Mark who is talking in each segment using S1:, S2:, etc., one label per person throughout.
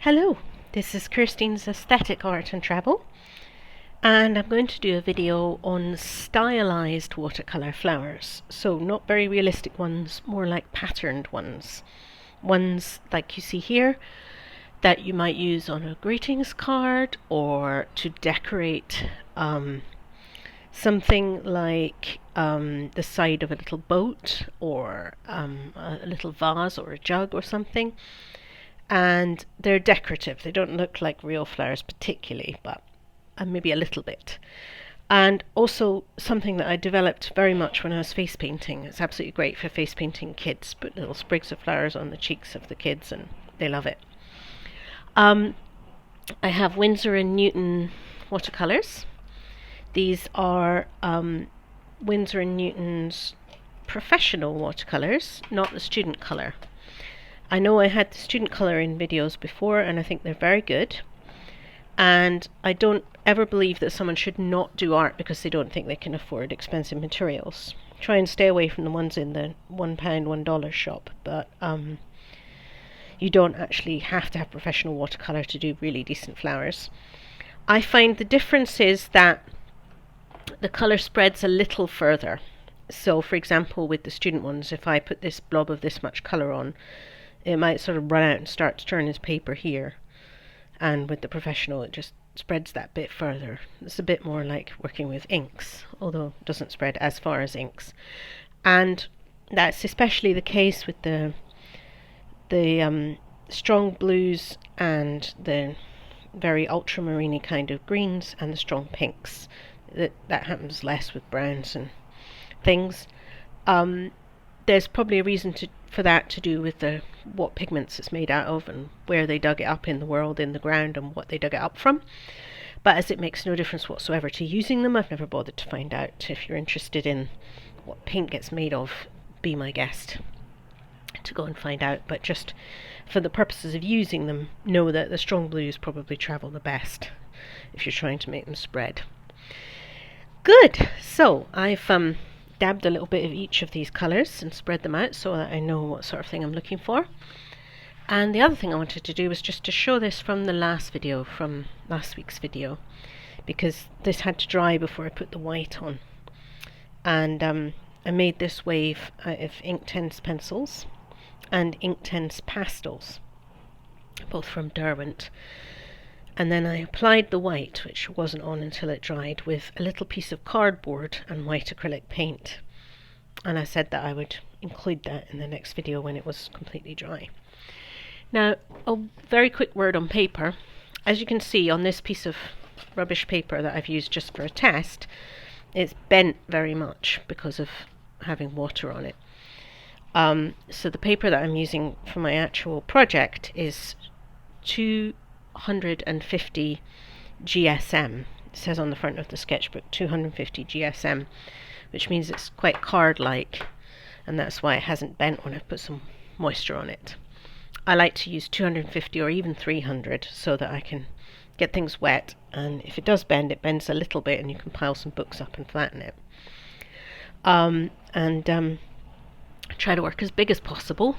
S1: Hello, this is Kirsteen's Aesthetic Art and Travel, and I'm going to do a video on stylized watercolour flowers. So not very realistic ones, more like patterned ones. Ones like you see here that you might use on a greetings card or to decorate something like the side of a little boat or a little vase or a jug or something. And they're decorative. They don't look like real flowers particularly, but maybe a little bit. And also something that I developed very much when I was face painting. It's absolutely great for face painting kids. Put little sprigs of flowers on the cheeks of the kids and they love it. I have Winsor & Newton watercolours. These are Winsor & Newton's professional watercolours, not the student colour. I know I had the student colour in videos before and I think they're very good, and I don't ever believe that someone should not do art because they don't think they can afford expensive materials. Try and stay away from the ones in the £1, $1 shop, but you don't actually have to have professional watercolour to do really decent flowers. I find the difference is that the colour spreads a little further. So for example with the student ones, if I put this blob of this much colour on, it might sort of run out and start to turn his paper here, and with the professional it just spreads that bit further. It's a bit more like working with inks, although it doesn't spread as far as inks. And that's especially the case with the strong blues and the very ultramarine kind of greens and the strong pinks. That happens less with browns and things. There's probably a reason for that to do with what pigments it's made out of and where they dug it up in the world, in the ground, and what they dug it up from. But as it makes no difference whatsoever to using them, I've never bothered to find out. If you're interested in what paint gets made of, be my guest to go and find out. But just for the purposes of using them, know that the strong blues probably travel the best if you're trying to make them spread. Good, so I've dabbed a little bit of each of these colours and spread them out so that I know what sort of thing I'm looking for. And the other thing I wanted to do was just to show this from the last video, from last week's video, because this had to dry before I put the white on. And I made this wave out of Inktense pencils and Inktense pastels, both from Derwent. And then I applied the white, which wasn't on until it dried, with a little piece of cardboard and white acrylic paint. And I said that I would include that in the next video when it was completely dry. Now, a very quick word on paper. As you can see on this piece of rubbish paper that I've used just for a test, it's bent very much because of having water on it. So the paper that I'm using for my actual project is 250 GSM. It says on the front of the sketchbook 250 GSM, which means it's quite card-like, and that's why it hasn't bent when I've put some moisture on it. I like to use 250 or even 300 so that I can get things wet, and if it does bend, it bends a little bit and you can pile some books up and flatten it. Try to work as big as possible.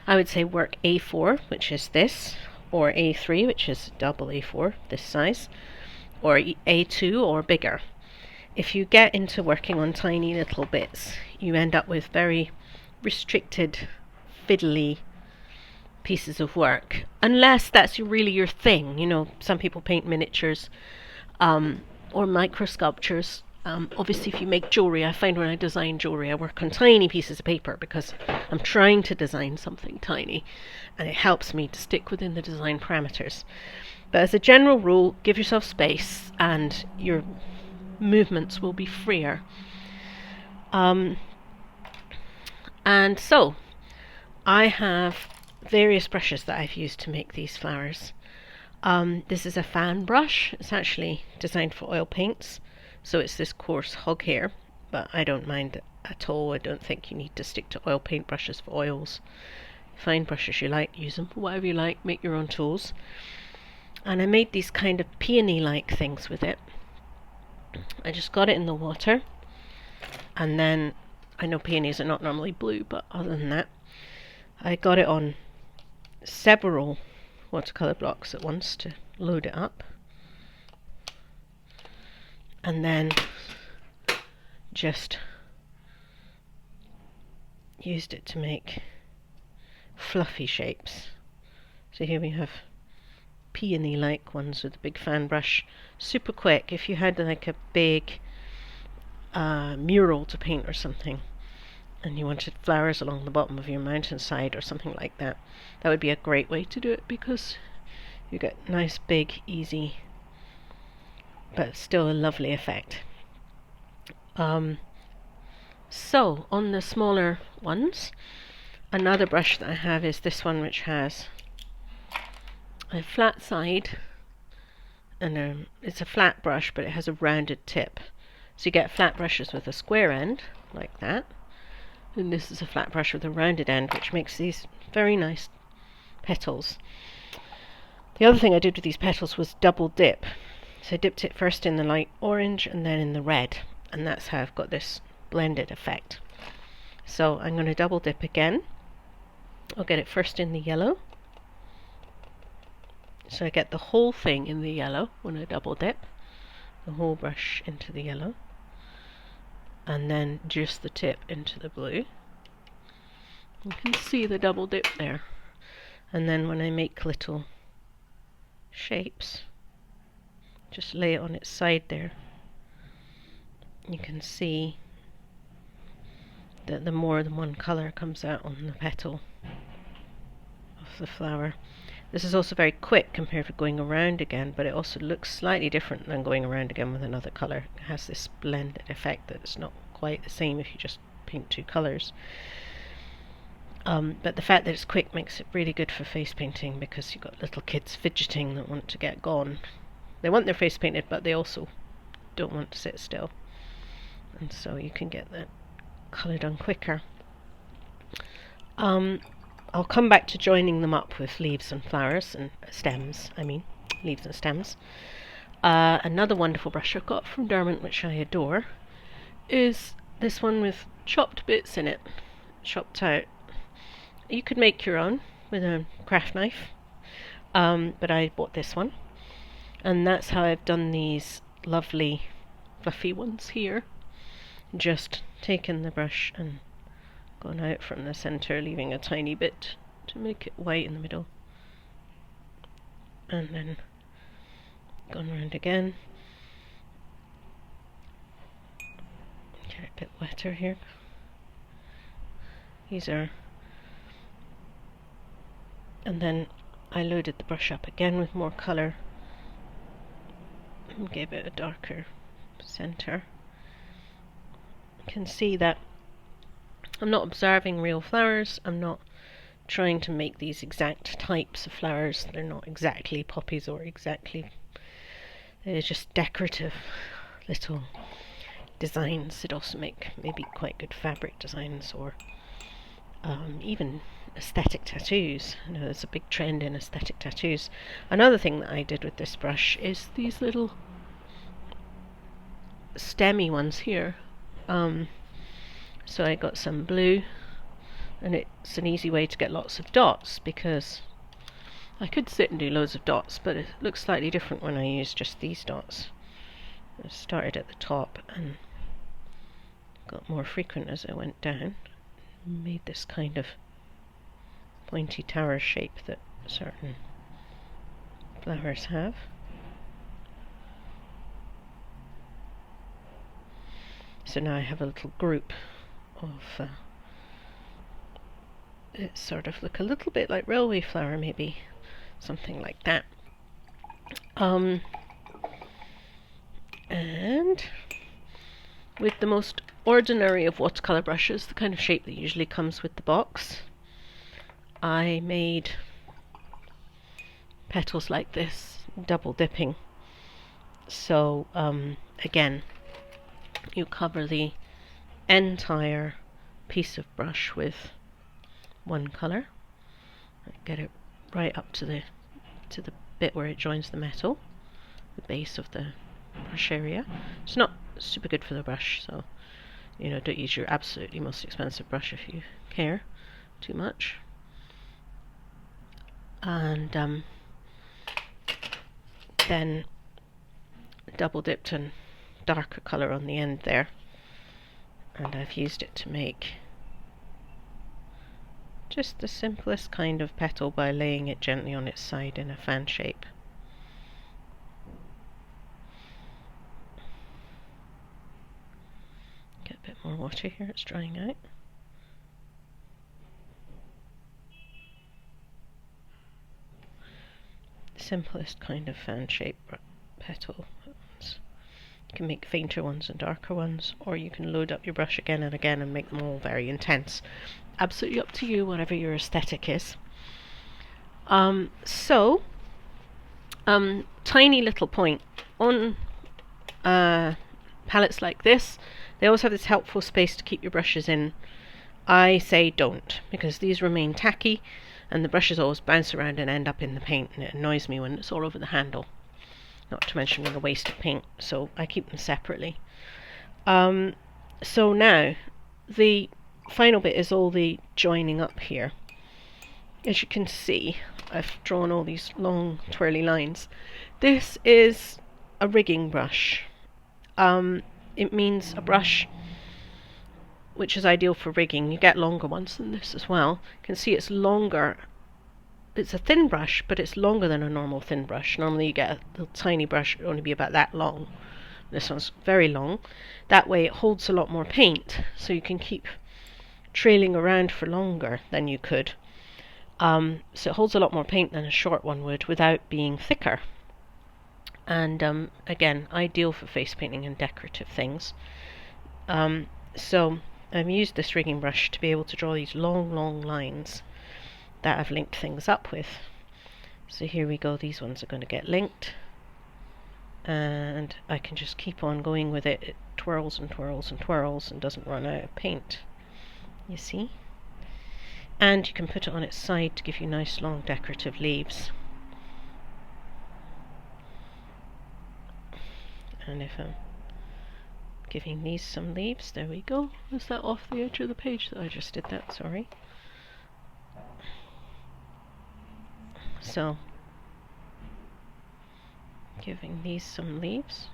S1: I would say work A4, which is this, or A3, which is double A4, this size, or A2 or bigger. If you get into working on tiny little bits, you end up with very restricted, fiddly pieces of work, unless that's really your thing. You know, some people paint miniatures or micro sculptures. Obviously if you make jewellery, I find when I design jewellery I work on tiny pieces of paper because I'm trying to design something tiny and it helps me to stick within the design parameters. But as a general rule, give yourself space and your movements will be freer. And so I have various brushes that I've used to make these flowers. This is a fan brush. It's actually designed for oil paints. So it's this coarse hog hair, but I don't mind at all. I don't think you need to stick to oil paint brushes for oils. Find brushes you like, use them for whatever you like, make your own tools. And I made these kind of peony-like things with it. I just got it in the water, and then, I know peonies are not normally blue, but other than that, I got it on several watercolour blocks at once to load it up, and then just used it to make fluffy shapes. So here we have peony like ones with a big fan brush, super quick. If you had like a big mural to paint or something and you wanted flowers along the bottom of your mountainside or something like that, that would be a great way to do it, because you get nice big easy but still a lovely effect. So on the smaller ones, another brush that I have is this one, which has a flat side, and it's a flat brush but it has a rounded tip. So you get flat brushes with a square end like that, and this is a flat brush with a rounded end, which makes these very nice petals. The other thing I did with these petals was double dip. So I dipped it first in the light orange and then in the red, and that's how I've got this blended effect. So I'm going to double dip again. I'll get it first in the yellow. So I get the whole thing in the yellow when I double dip, the whole brush into the yellow, and then just the tip into the blue. You can see the double dip there. And then when I make little shapes, just lay it on its side there. You can see that the more than one colour comes out on the petal of the flower. This is also very quick compared to going around again, but it also looks slightly different than going around again with another colour. It has this blended effect that's not quite the same if you just paint two colours. But the fact that it's quick makes it really good for face painting, because you've got little kids fidgeting that want to get gone. They want their face painted, but they also don't want to sit still. And so you can get that colour done quicker. I'll come back to joining them up with leaves and flowers and stems, leaves and stems. Another wonderful brush I've got from Derwent, which I adore, is this one with chopped bits in it, chopped out. You could make your own with a craft knife, but I bought this one, and that's how I've done these lovely fluffy ones here. Just taken the brush and gone out from the center, leaving a tiny bit to make it white in the middle, and then gone around again. Get it a bit wetter here. And then I loaded the brush up again with more colour and gave it a darker center. You can see that I'm not observing real flowers. I'm not trying to make these exact types of flowers. They're not exactly poppies or exactly... They're just decorative little designs. They'd also make maybe quite good fabric designs, or even aesthetic tattoos. I know there's a big trend in aesthetic tattoos. Another thing that I did with this brush is these little stemmy ones here. So I got some blue, and it's an easy way to get lots of dots, because I could sit and do loads of dots, but it looks slightly different when I use just these dots. I started at the top and got more frequent as I went down, made this kind of pointy tower shape that certain flowers have. So now I have a little group of it sort of look a little bit like railway flower, maybe something like that. And with the most ordinary of watercolour brushes, the kind of shape that usually comes with the box, I made petals like this, double dipping. So again, you cover the entire piece of brush with one colour. Get it right up to the bit where it joins the metal, the base of the brush area. It's not super good for the brush, so don't use your absolutely most expensive brush if you care too much. And then double dipped in darker colour on the end there, and I've used it to make just the simplest kind of petal by laying it gently on its side in a fan shape. Get a bit more water here, it's drying out. Simplest kind of fan shape petal. You can make fainter ones and darker ones, or you can load up your brush again and again and make them all very intense. Absolutely up to you, whatever your aesthetic is. Tiny little point on palettes like this, they always have this helpful space to keep your brushes in. I say don't, because these remain tacky and the brushes always bounce around and end up in the paint, and it annoys me when it's all over the handle, not to mention being a waste of paint, so I keep them separately. So now the final bit is all the joining up here. As you can see, I've drawn all these long twirly lines. This is a rigging brush. It means a brush which is ideal for rigging. You get longer ones than this as well. You can see it's longer. It's a thin brush, but it's longer than a normal thin brush. Normally you get a little tiny brush, it would only be about that long. This one's very long. That way it holds a lot more paint, so you can keep trailing around for longer than you could. So it holds a lot more paint than a short one would without being thicker. And again, ideal for face painting and decorative things. So I've used this rigging brush to be able to draw these long lines that I've linked things up with. So here we go, these ones are going to get linked, and I can just keep on going with it. It twirls and twirls and twirls and doesn't run out of paint, you see. And you can put it on its side to give you nice long decorative leaves. And if I'm giving these some leaves, there we go. Was that off the edge of the page that I just did that? Sorry. So, giving these some leaves.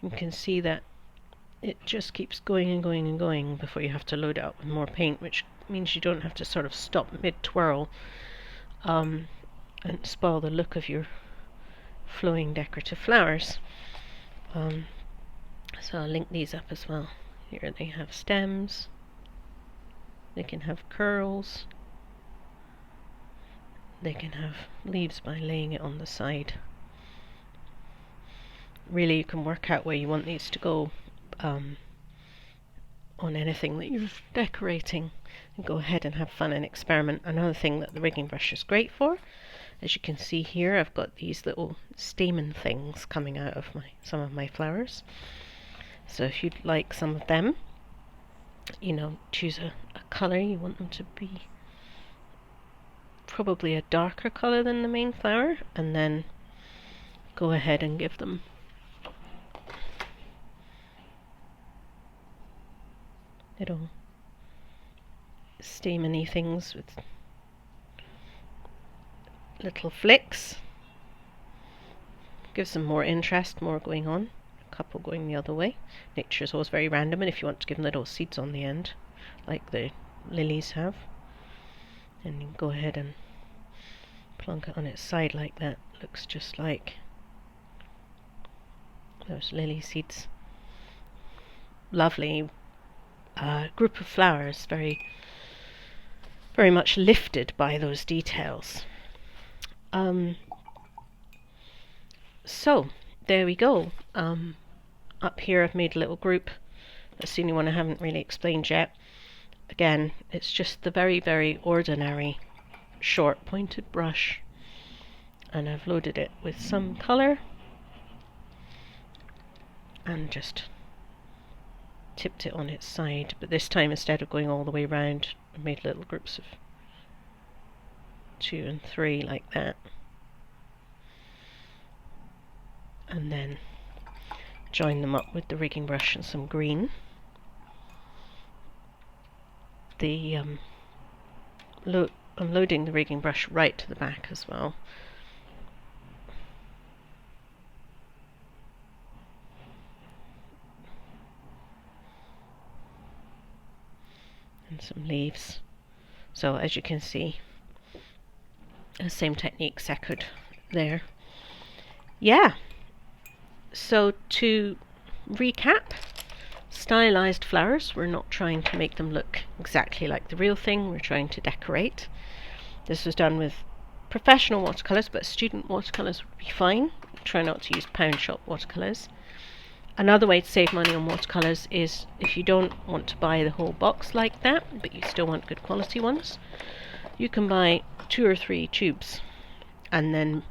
S1: You can see that it just keeps going and going and going before you have to load it up with more paint, which means you don't have to sort of stop mid-twirl and spoil the look of your flowing decorative flowers. So I'll link these up as well. Here they have stems. They can have curls. They can have leaves by laying it on the side. Really, you can work out where you want these to go on anything that you're decorating, and go ahead and have fun and experiment. Another thing that the rigging brush is great for, as you can see here, I've got these little stamen things coming out of some of my flowers. So if you'd like some of them, you know, choose a colour. You want them to be probably a darker colour than the main flower, and then go ahead and give them little stameny things with little flicks. Gives them more interest, more going on. A couple going the other way. Nature is always very random, and if you want to give them little seeds on the end, like the lilies have, and you can go ahead and plonk it on its side like that. Looks just like those lily seeds. Lovely group of flowers, very much lifted by those details. So there we go. Up here I've made a little group. That's the only one I haven't really explained yet. Again, it's just the very ordinary short pointed brush, and I've loaded it with some colour and just tipped it on its side, but this time instead of going all the way around, I made little groups of 2 and 3 like that, and then join them up with the rigging brush and some green. The I'm loading the rigging brush right to the back as well. And some leaves. So as you can see, the same techniques echoed there. Yeah, so to recap, stylized flowers, we're not trying to make them look exactly like the real thing, we're trying to decorate. This was done with professional watercolours, but student watercolours would be fine. Try not to use pound shop watercolours. Another way to save money on watercolours is if you don't want to buy the whole box like that, but you still want good quality ones, you can buy 2 or 3 tubes and then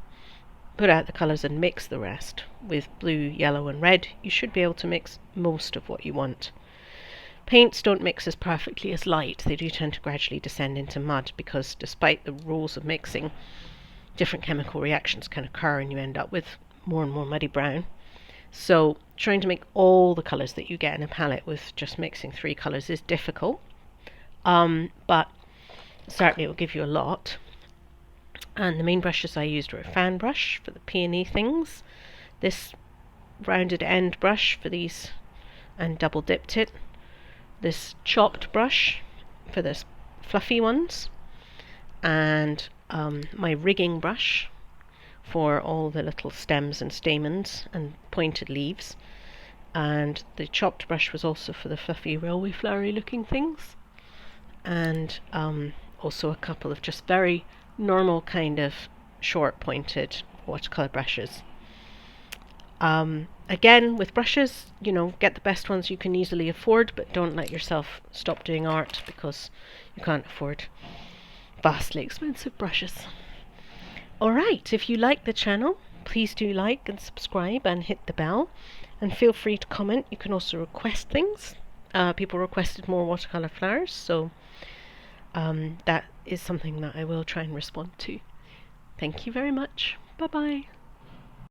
S1: put out the colours and mix the rest with blue, yellow and red. You should be able to mix most of what you want. Paints don't mix as perfectly as light. They do tend to gradually descend into mud because despite the rules of mixing, different chemical reactions can occur and you end up with more and more muddy brown. So trying to make all the colours that you get in a palette with just mixing 3 colours is difficult, but certainly it will give you a lot. And the main brushes I used were a fan brush for the peony things, this rounded end brush for these and double dipped it, this chopped brush for the fluffy ones, and my rigging brush for all the little stems and stamens and pointed leaves, and the chopped brush was also for the fluffy railway flowery looking things, and also a couple of just very normal kind of short pointed watercolour brushes. Again, with brushes, you know, get the best ones you can easily afford, but don't let yourself stop doing art because you can't afford vastly expensive brushes. Alright, if you like the channel, please do like and subscribe and hit the bell, and feel free to comment. You can also request things. People requested more watercolour flowers, so that is something that I will try and respond to. Thank you very much. Bye bye.